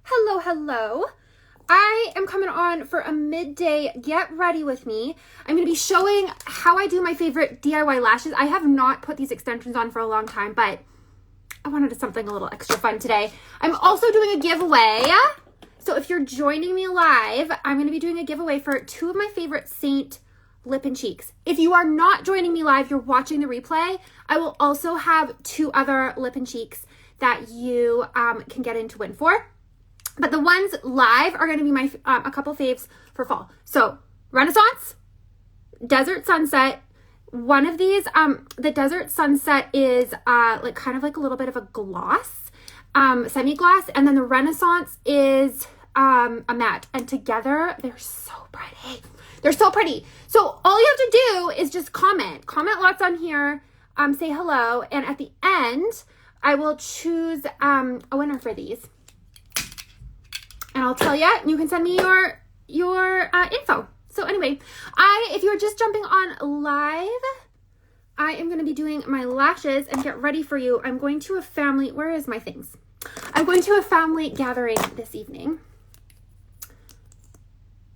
Hello, hello. I am coming on for a midday get ready with me. I'm going to be showing how I do my favorite DIY lashes. I have not put these extensions on for a long time, but I wanted something a little extra fun today. I'm also doing a giveaway. So if you're joining me live, I'm going to be doing a giveaway for two of my favorite Saint lip and cheeks. If you are not joining me live, you're watching the replay, I will also have two other lip and cheeks that you can get in to win for. But the ones live are going to be my a couple faves for fall. So Renaissance, Desert Sunset. One of these, the Desert Sunset is like kind of like a little bit of a gloss, semi-gloss, and then the Renaissance is a matte. And together, they're so pretty. They're so pretty. So all you have to do is just comment lots on here, say hello, and at the end, I will choose a winner for these. And I'll tell you, you can send me your info. So anyway, if you're just jumping on live, I am going to be doing my lashes and get ready for you. I'm going to a family, where is my things? I'm going to a family gathering this evening.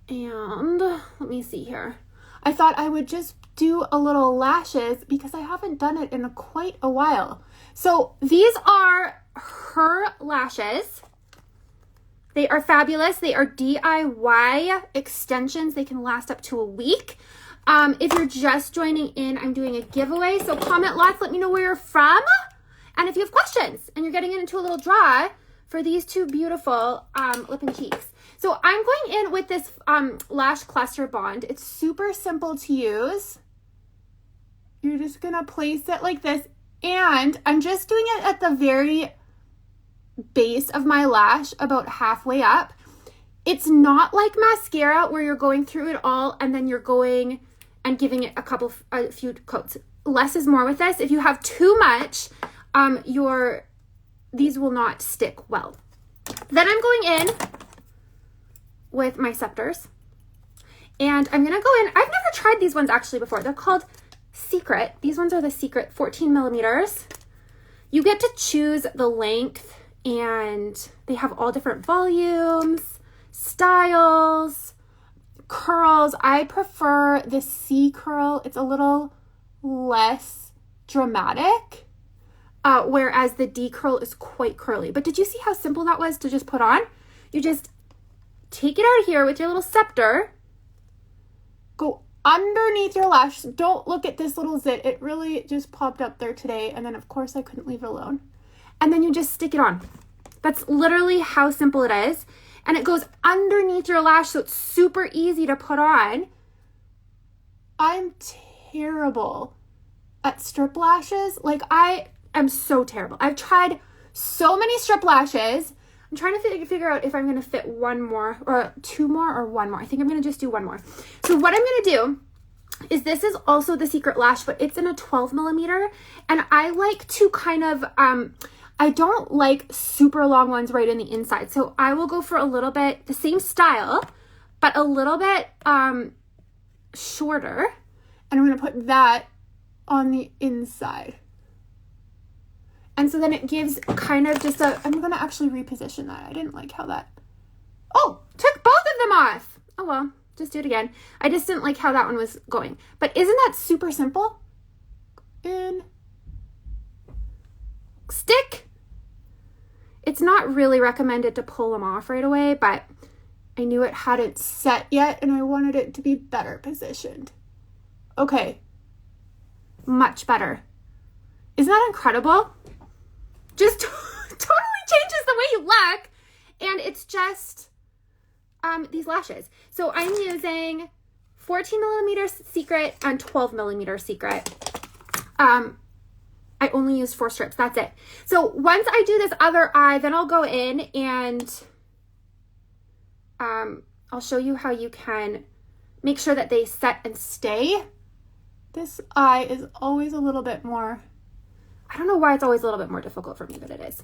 And let me see here. I thought I would just do a little lashes because I haven't done it in quite a while. So these are her lashes. They are fabulous. They are DIY extensions. They can last up to a week. If you're just joining in, I'm doing a giveaway. So comment lots. Let me know where you're from. And if you have questions and you're getting into a little draw for these two beautiful lip and cheeks. So I'm going in with this lash cluster bond. It's super simple to use. You're just going to place it like this. And I'm just doing it at the very base of my lash, about halfway up. It's not like mascara where you're going through it all and then you're going and giving it a few coats. Less is more with this. If you have too much, these will not stick well. Then I'm going in with my scepters and I'm gonna go in. I've never tried these ones actually before. They're called Secret. These ones are the Secret 14 millimeters. You get to choose the length and they have all different volumes, styles, curls. I prefer the C curl. It's a little less dramatic, whereas the D curl is quite curly. But did you see how simple that was to just put on? You just take it out of here with your little scepter, go underneath your lash. Don't look at this little zit. It really just popped up there today. And then of course I couldn't leave it alone. And then you just stick it on. That's literally how simple it is. And it goes underneath your lash, so it's super easy to put on. I'm terrible at strip lashes. Like, I am so terrible. I've tried so many strip lashes. I'm trying to figure out if I'm going to fit one more or two more or one more. I think I'm going to just do one more. So what I'm going to do is, this is also the Secret lash, but it's in a 12 millimeter. And I like to kind of, I don't like super long ones right in the inside. So I will go for a little bit, the same style, but a little bit shorter. And I'm going to put that on the inside. And so then it gives kind of just I'm going to actually reposition that. I didn't like how that, took both of them off. Oh, well, just do it again. I just didn't like how that one was going. But isn't that super simple? In, stick. It's not really recommended to pull them off right away, but I knew it hadn't set yet and I wanted it to be better positioned. Okay. Much better. Isn't that incredible? Just totally changes the way you look. And it's just these lashes. So I'm using 14 millimeter Secret and 12 millimeter Secret. I only used 4 strips. That's it. So once I do this other eye, then I'll go in and I'll show you how you can make sure that they set and stay. This eye is always a little bit more, I don't know why it's always a little bit more difficult for me, but it is.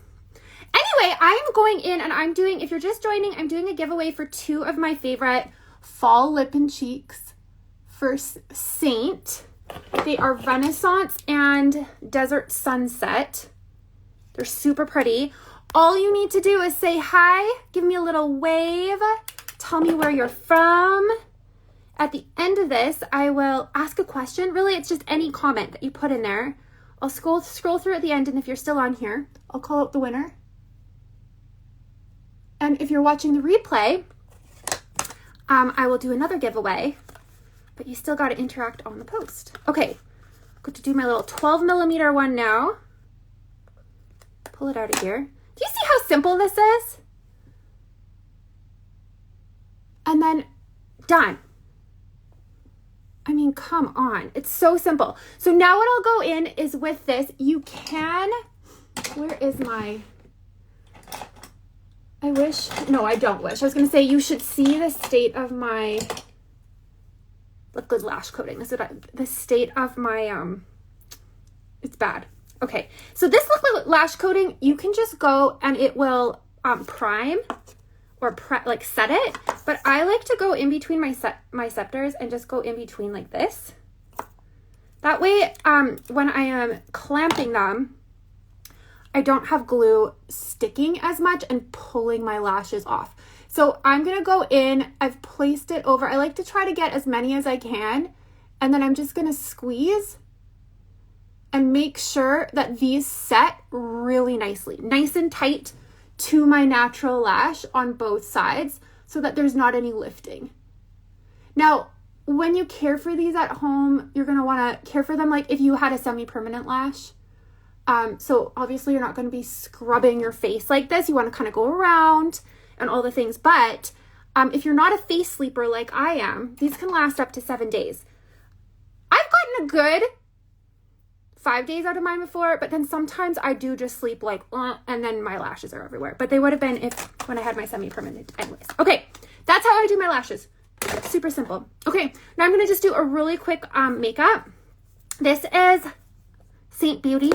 Anyway, I'm going in and I'm doing, if you're just joining, I'm doing a giveaway for two of my favorite fall lip and cheeks for Saint. They are Renaissance and Desert Sunset. They're super pretty. All you need to do is say hi, give me a little wave, tell me where you're from. At the end of this, I will ask a question. Really, it's just any comment that you put in there. I'll scroll through at the end, and if you're still on here, I'll call out the winner. And if you're watching the replay, I will do another giveaway, but you still got to interact on the post. Okay, I'm going to do my little 12 millimeter one now. Pull it out of here. Do you see how simple this is? And then done. I mean, come on. It's so simple. So now what I'll go in is with this. You can, where is my, I wish, no, I don't wish. I was going to say you should see the state of my liquid lash coating. This is the state of my, it's bad. Okay, so this liquid lash coating, you can just go and it will prime or like set it, but I like to go in between my scepters and just go in between like this. That way, when I am clamping them, I don't have glue sticking as much and pulling my lashes off. So I'm gonna go in, I've placed it over. I like to try to get as many as I can, and then I'm just gonna squeeze and make sure that these set really nicely, nice and tight to my natural lash on both sides so that there's not any lifting. Now, when you care for these at home, you're gonna wanna care for them like if you had a semi-permanent lash. So obviously you're not gonna be scrubbing your face like this. You wanna kind of go around and all the things. But if you're not a face sleeper like I am, these can last up to 7 days. I've gotten a good 5 days out of mine before, but then sometimes I do just sleep like, and then my lashes are everywhere. But they would have been when I had my semi-permanent anyways. Okay, that's how I do my lashes. Super simple. Okay, now I'm going to just do a really quick makeup. This is Saint Beauty.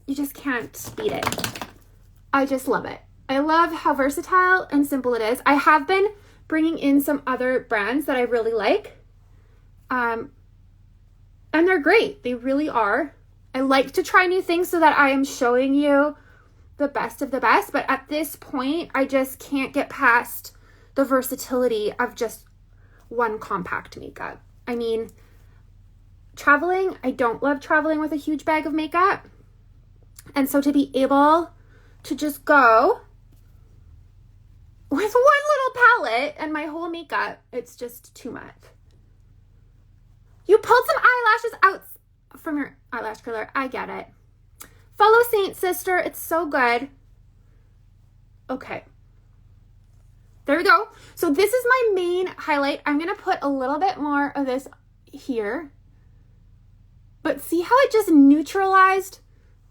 You just can't beat it. I just love it. I love how versatile and simple it is. I have been bringing in some other brands that I really like. And they're great. They really are. I like to try new things so that I am showing you the best of the best. But at this point, I just can't get past the versatility of just one compact makeup. I mean, traveling, I don't love traveling with a huge bag of makeup. And so to be able to just go with one little palette and my whole makeup, it's just too much. You pulled some eyelashes out from your eyelash curler. I get it. Follow Saint, sister. It's so good. Okay. There we go. So this is my main highlight. I'm going to put a little bit more of this here. But see how it just neutralized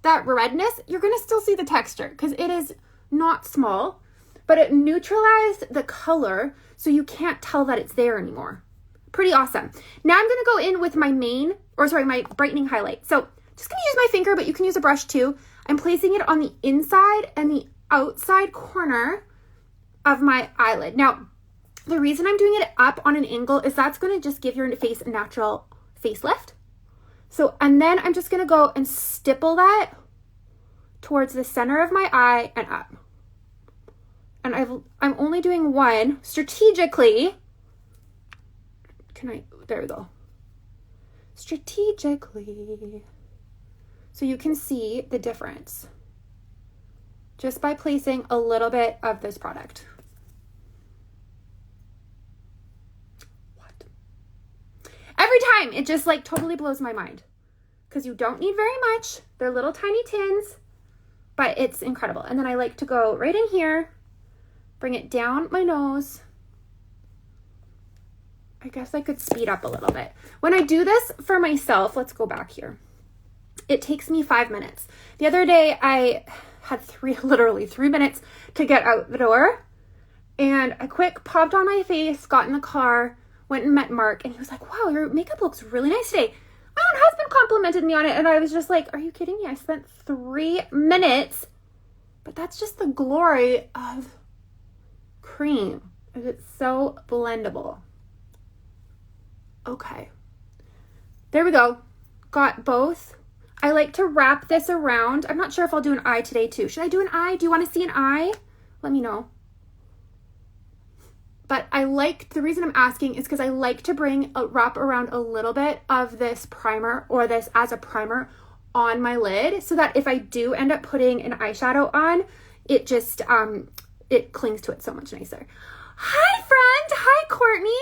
that redness? You're going to still see the texture because it is not small, but it neutralized the color so you can't tell that it's there anymore. Pretty awesome. Now I'm going to go in with my my brightening highlight. So just going to use my finger, but you can use a brush too. I'm placing it on the inside and the outside corner of my eyelid. Now, the reason I'm doing it up on an angle is that's going to just give your face a natural facelift. So, and then I'm just going to go and stipple that towards the center of my eye and up. And I'm only doing one strategically. There we go. Strategically. So you can see the difference just by placing a little bit of this product. Every time it just like totally blows my mind because you don't need very much. They're little tiny tins, but it's incredible. And then I like to go right in here, bring it down my nose. I guess I could speed up a little bit. When I do this for myself, let's go back here. It takes me 5 minutes. The other day I had literally 3 minutes to get out the door, and I quick popped on my face, got in the car, went and met Mark, and he was like, wow, your makeup looks really nice today. My own husband complimented me on it, and I was just like, are you kidding me? I spent 3 minutes, but that's just the glory of cream. It's so blendable. Okay, there we go. got both. I like to wrap this around. I'm not sure if I'll do an eye today too. Should I do an eye? Do you want to see an eye? Let me know. But the reason I'm asking is because I like to wrap around a little bit of this primer or this as a primer on my lid so that if I do end up putting an eyeshadow on, it just, it clings to it so much nicer. Hi, friend. Hi, Courtney.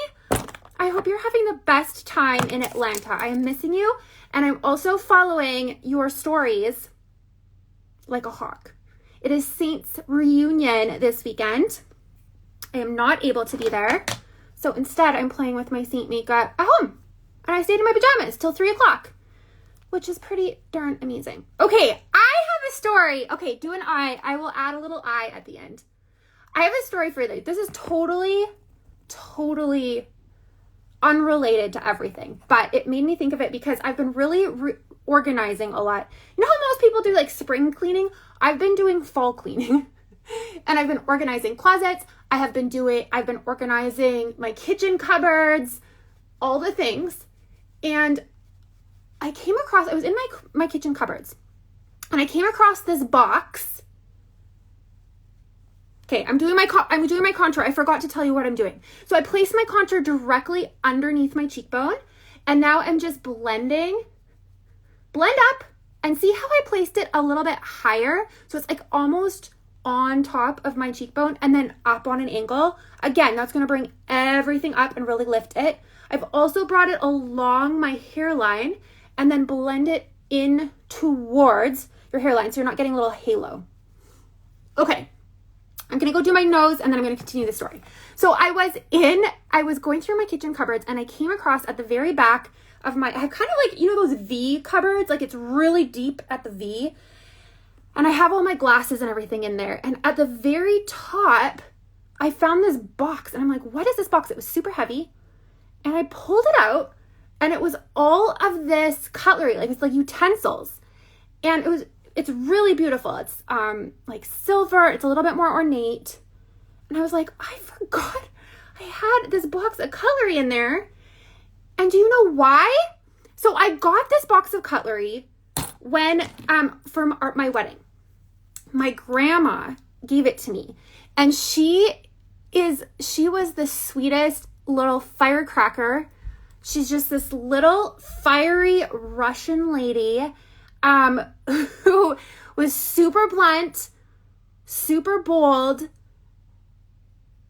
I hope you're having the best time in Atlanta. I am missing you, and I'm also following your stories like a hawk. It is Saint's reunion this weekend. I am not able to be there, so instead I'm playing with my Saint makeup at home, and I stayed in my pajamas till 3 o'clock, which is pretty darn amazing. Okay, I have a story. Okay, do an eye. I will add a little eye at the end. I have a story for you. This is totally unrelated to everything, but it made me think of it because I've been really organizing a lot. You know how most people do like spring cleaning? I've been doing fall cleaning and I've been organizing closets. I've been organizing my kitchen cupboards, all the things. And I was in my kitchen cupboards and I came across this box. Okay, I'm doing my contour. I forgot to tell you what I'm doing. So I placed my contour directly underneath my cheekbone, and now I'm just blend up, and see how I placed it a little bit higher? So it's like almost on top of my cheekbone and then up on an angle. Again, that's gonna bring everything up and really lift it. I've also brought it along my hairline and then blend it in towards your hairline so you're not getting a little halo. Okay. I'm going to go do my nose and then I'm going to continue the story. So I was going through my kitchen cupboards and I came across at the very back of I have kind of like, you know, those V cupboards, like it's really deep at the V. And I have all my glasses and everything in there. And at the very top, I found this box and I'm like, what is this box? It was super heavy. And I pulled it out and it was all of this cutlery, like it's like utensils. And it's really beautiful. It's like silver. It's a little bit more ornate. And I was like, I forgot I had this box of cutlery in there. And do you know why? So I got this box of cutlery when from my wedding. My grandma gave it to me. And she was the sweetest little firecracker. She's just this little fiery Russian lady who was super blunt, super bold,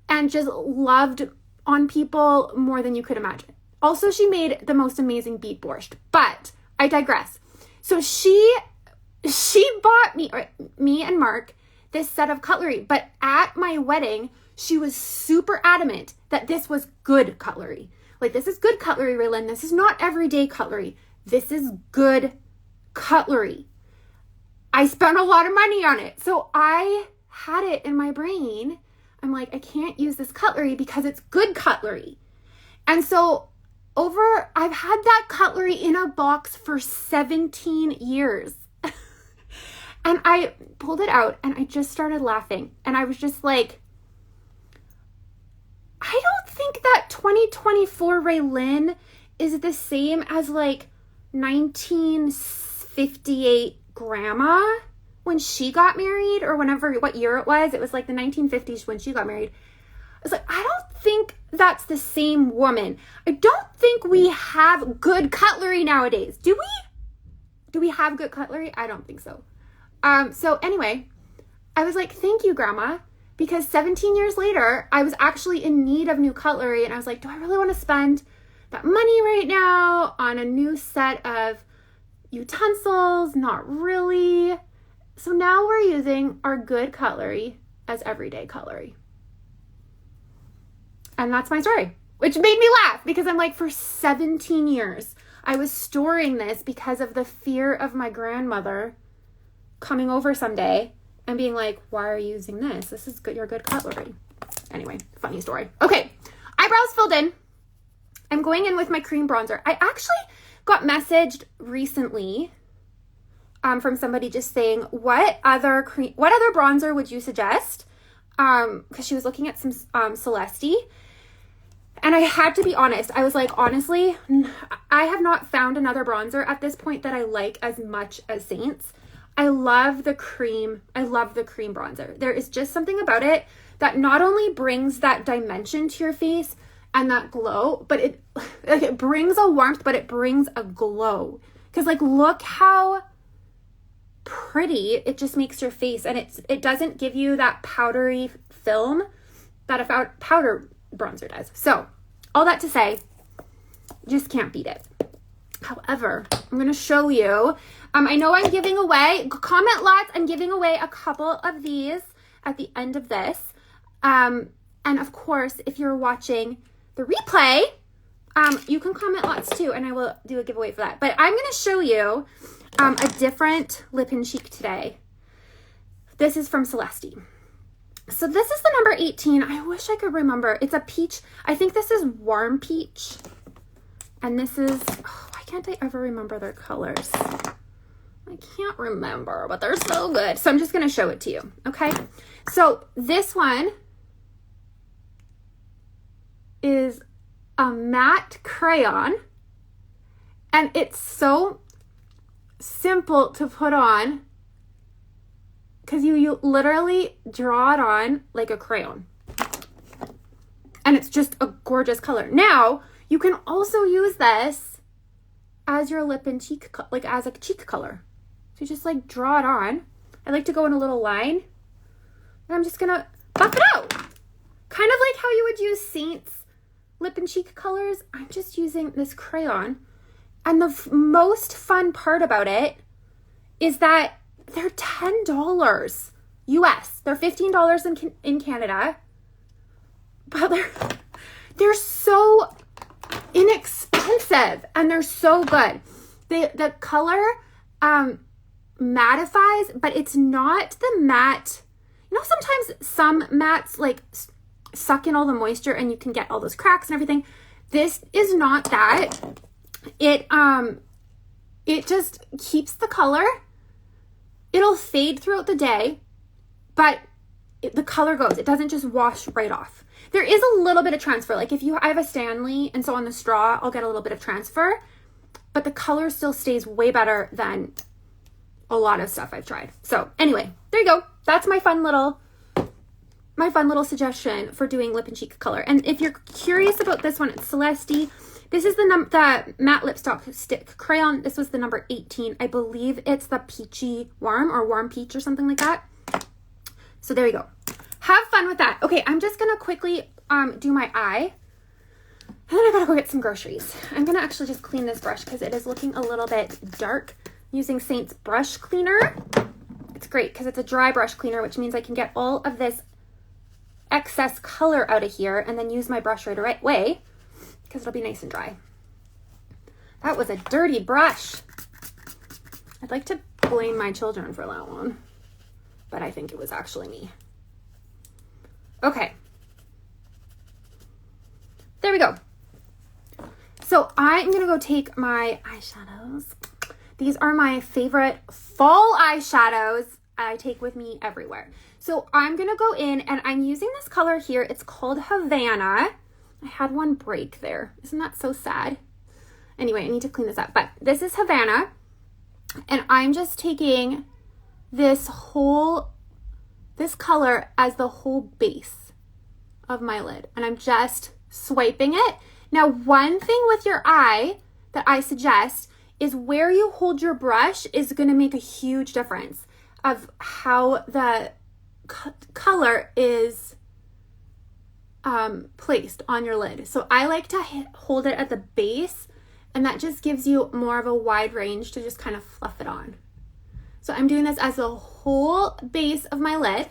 and just loved on people more than you could imagine. Also, she made the most amazing beet borscht, but I digress. So she bought me and Mark this set of cutlery, but at my wedding, she was super adamant that this was good cutlery. Like, this is good cutlery, Raylan. This is not everyday cutlery. This is good cutlery. I spent a lot of money on it. So I had it in my brain. I'm like, I can't use this cutlery because it's good cutlery. And so I've had that cutlery in a box for 17 years. And I pulled it out and I just started laughing. And I was just like, I don't think that 2024 Raylyn is the same as like 1958 grandma when she got married, or what year it was. It was like the 1950s when she got married. I was like, I don't think that's the same woman. I don't think we have good cutlery nowadays. Do we? Do we have good cutlery? I don't think so. So anyway, I was like, thank you, Grandma, because 17 years later, I was actually in need of new cutlery. And I was like, do I really want to spend that money right now on a new set of utensils? Not really. So now we're using our good cutlery as everyday cutlery. And that's my story, which made me laugh because I'm like, for 17 years, I was storing this because of the fear of my grandmother coming over someday and being like, why are you using this? This is good, your good cutlery. Anyway, funny story. Okay, eyebrows filled in. I'm going in with my cream bronzer. I actually got messaged recently from somebody just saying, what other bronzer would you suggest? Because she was looking at some Celeste. And I had to be honest. I was like, honestly, I have not found another bronzer at this point that I like as much as Saints. I love the cream. I love the cream bronzer. There is just something about it that not only brings that dimension to your face and that glow, but it brings a warmth, but it brings a glow. Because like, look how pretty it just makes your face, and it doesn't give you that powdery film that a powder bronzer does. So all that to say, just can't beat it. However, I'm going to show you, I know I'm giving away, comment lots, I'm giving away a couple of these at the end of this. And of course, if you're watching the replay, you can comment lots too, and I will do a giveaway for that. But I'm going to show you a different lip and cheek today. This is from Celeste. So this is the number 18. I wish I could remember. It's a peach. I think this is warm peach. And this is, oh, why can't I ever remember their colors? I can't remember, but they're so good. So I'm just going to show it to you. Okay. So this one is a matte crayon, and it's so simple to put on because you literally draw it on like a crayon, and it's just a gorgeous color. Now you can also use this as your lip and cheek, like as a cheek color. So you just like draw it on. I like to go in a little line, and I'm just gonna buff it out, kind of like how you would use Saints lip and cheek colors. I'm just using this crayon, and the most fun part about it is that they're $10 US. They're $15 in Canada, but they're so inexpensive, and they're so good. The color mattifies, but it's not the matte. You know, sometimes some mattes like suck in all the moisture and you can get all those cracks and everything. This is not that. It just keeps the color. It'll fade throughout the day, but the color goes. It doesn't just wash right off. There is a little bit of transfer. Like I have a Stanley, and so on the straw, I'll get a little bit of transfer, but the color still stays way better than a lot of stuff I've tried. So anyway, there you go. That's my fun little suggestion for doing lip and cheek color. And if you're curious about this one, it's Celeste. This is the matte lipstick crayon. This was the number 18. I believe it's the peachy warm or warm peach or something like that. So there you go. Have fun with that. Okay, I'm just gonna quickly do my eye, and then I gotta go get some groceries. I'm gonna actually just clean this brush because it is looking a little bit dark. Using Saints brush cleaner. It's great because it's a dry brush cleaner, which means I can get all of this excess color out of here and then use my brush right away because it'll be nice and dry. That was a dirty brush. I'd like to blame my children for that one, but I think it was actually me. Okay. There we go. So I'm going to go take my eyeshadows. These are my favorite fall eyeshadows I take with me everywhere. So I'm going to go in, and I'm using this color here. It's called Havana. I had one break there. Isn't that so sad? Anyway, I need to clean this up. But this is Havana, and I'm just taking this color as the whole base of my lid, and I'm just swiping it. Now, one thing with your eye that I suggest is where you hold your brush is going to make a huge difference of how the color is placed on your lid. So I like to hold it at the base, and that just gives you more of a wide range to just kind of fluff it on. So I'm doing this as the whole base of my lid.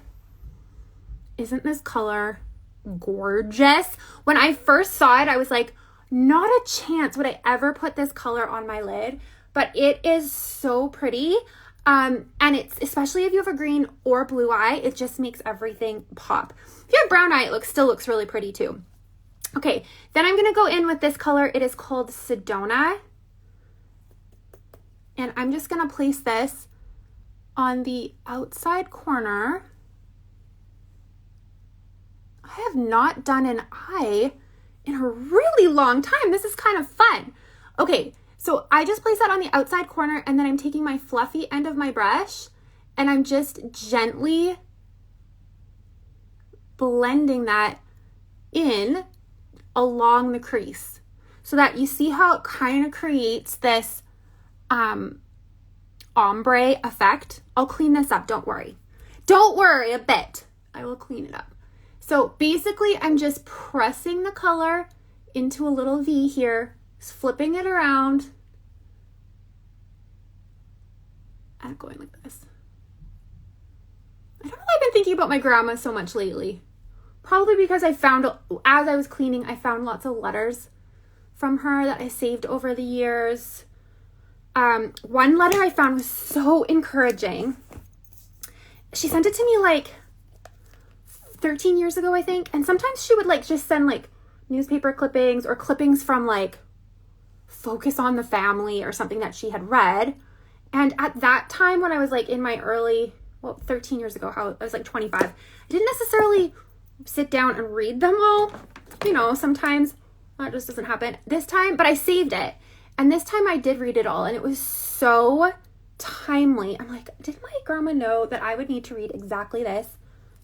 Isn't this color gorgeous? When I first saw it, I was like, not a chance would I ever put this color on my lid, but it is so pretty. And it's, especially if you have a green or blue eye, it just makes everything pop. If you have brown eye, it still looks really pretty too. Okay, then I'm gonna go in with this color. It is called Sedona. And I'm just gonna place this on the outside corner. I have not done an eye in a really long time. This is kind of fun. Okay, so I just place that on the outside corner, and then I'm taking my fluffy end of my brush and I'm just gently blending that in along the crease so that you see how it kind of creates this ombre effect. I'll clean this up, don't worry. Don't worry a bit. I will clean it up. So basically I'm just pressing the color into a little V here, flipping it around and going like this. I don't know why I've been thinking about my grandma so much lately. Probably because I found, as I was cleaning, I found lots of letters from her that I saved over the years. One letter I found was so encouraging. She sent it to me like 13 years ago, I think. And sometimes she would like just send like newspaper clippings or clippings from like Focus on the Family or something that she had read. And at that time when I was like in my early, 13 years ago, I was like 25, I didn't necessarily sit down and read them all. You know, sometimes that just doesn't happen. This time, but I saved it. And this time I did read it all, and it was so timely. I'm like, did my grandma know that I would need to read exactly this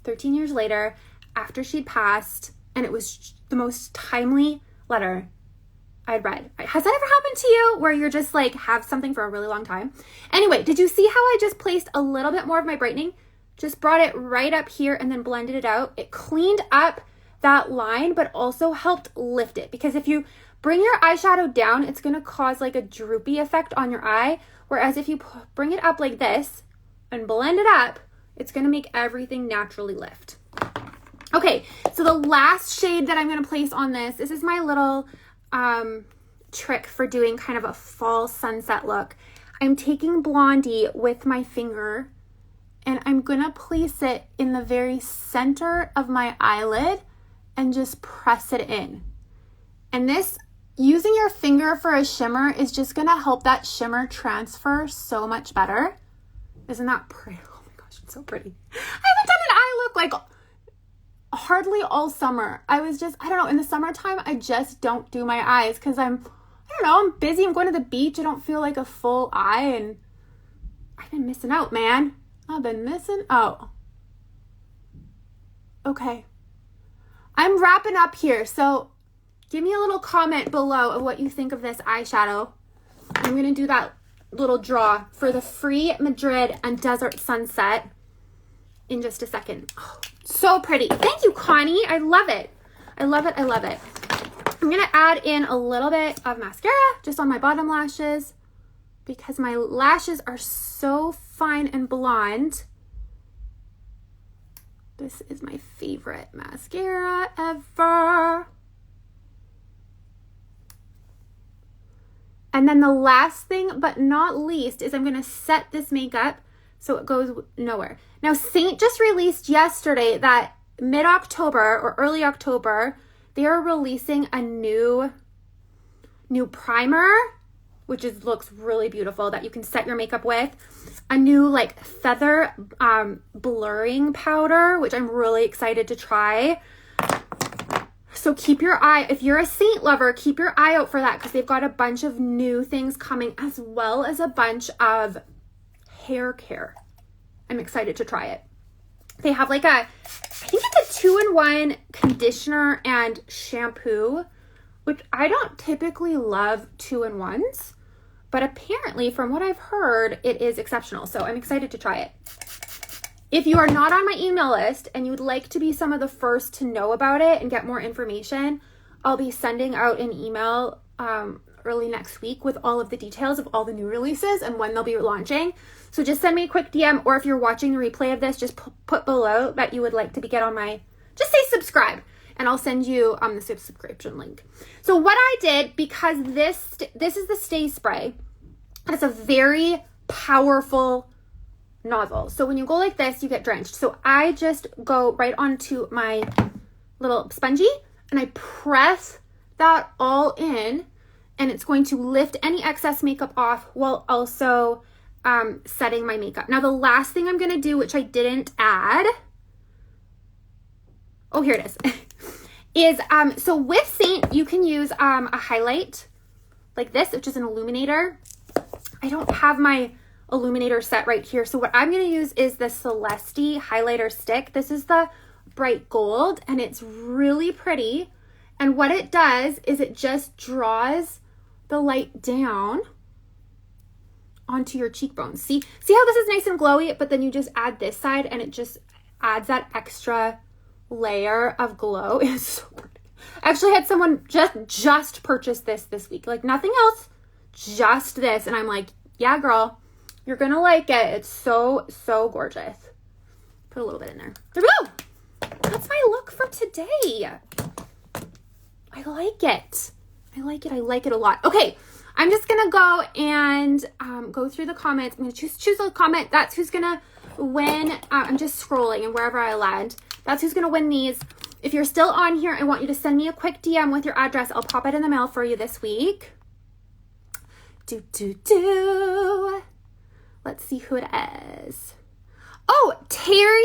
13 years later after she'd passed? And it was the most timely letter I'd read. Has that ever happened to you where you're just like have something for a really long time? Anyway, did you see how I just placed a little bit more of my brightening? Just brought it right up here and then blended it out. It cleaned up that line, but also helped lift it. Because if you bring your eyeshadow down, it's going to cause like a droopy effect on your eye. Whereas if you bring it up like this and blend it up, it's going to make everything naturally lift. Okay, so the last shade that I'm going to place on this is my little trick for doing kind of a fall sunset look. I'm taking Blondie with my finger and I'm going to place it in the very center of my eyelid and just press it in. And this, using your finger for a shimmer is just going to help that shimmer transfer so much better. Isn't that pretty? Oh my gosh, it's so pretty. I haven't done an eye look like hardly all summer. I don't know, in the summertime, I just don't do my eyes because I'm busy. I'm going to the beach. I don't feel like a full eye and I've been missing out, man. I've been missing out. Okay. I'm wrapping up here. So give me a little comment below of what you think of this eyeshadow. I'm going to do that little draw for the Free Madrid and Desert Sunset in just a second. Oh, so pretty. Thank you, Connie. I love it. I love it. I love it. I'm going to add in a little bit of mascara just on my bottom lashes because my lashes are so fine and blonde. This is my favorite mascara ever. And then the last thing, but not least, is I'm going to set this makeup so it goes nowhere. Now, Seint just released yesterday that mid-October or early October, they are releasing a new primer, which looks really beautiful that you can set your makeup with. A new like feather blurring powder, which I'm really excited to try. So keep your eye, if you're a Seint lover, keep your eye out for that because they've got a bunch of new things coming as well as a bunch of hair care. I'm excited to try it. They have like I think it's a 2-in-1 conditioner and shampoo, which I don't typically love 2-in-1s, but apparently from what I've heard, it is exceptional. So I'm excited to try it. If you are not on my email list and you would like to be some of the first to know about it and get more information, I'll be sending out an email early next week with all of the details of all the new releases and when they'll be launching. So just send me a quick DM, or if you're watching the replay of this, just put below that you would like to get on my, just say subscribe, and I'll send you the subscription link. So what I did, because this is the Stay Spray, and it's a very powerful nozzle. So when you go like this, you get drenched. So I just go right onto my little spongy and I press that all in, and it's going to lift any excess makeup off while also setting my makeup. Now the last thing I'm going to do, which I didn't add, oh, here it is, is, so with Saint, you can use a highlight like this, which is an illuminator. I don't have my illuminator set right here. So what I'm going to use is the Celeste highlighter stick. This is the bright gold, and it's really pretty. And what it does is it just draws the light down onto your cheekbones. See how this is nice and glowy, but then you just add this side and it just adds that extra layer of glow. It's so pretty. I actually had someone just purchase this week, like nothing else, just this. And I'm like, yeah, girl, you're going to like it. It's so gorgeous. Put a little bit in there. There we go. That's my look for today. I like it. I like it a lot. Okay. I'm just going to go and go through the comments. I'm going to choose a comment. That's who's going to win. I'm just scrolling, and wherever I land, that's who's going to win these. If you're still on here, I want you to send me a quick DM with your address. I'll pop it in the mail for you this week. Let's see who it is. Oh, Terry,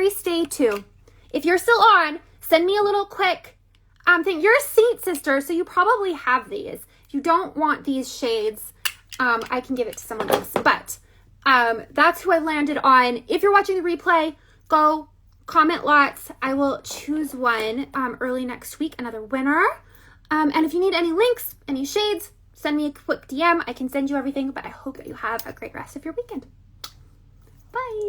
stay too. If you're still on, send me a little quick thing. You're a Saint sister, so you probably have these. If you don't want these shades, I can give it to someone else. But that's who I landed on. If you're watching the replay, go comment lots. I will choose one early next week, another winner. And if you need any links, any shades, send me a quick DM. I can send you everything, but I hope that you have a great rest of your weekend. Bye.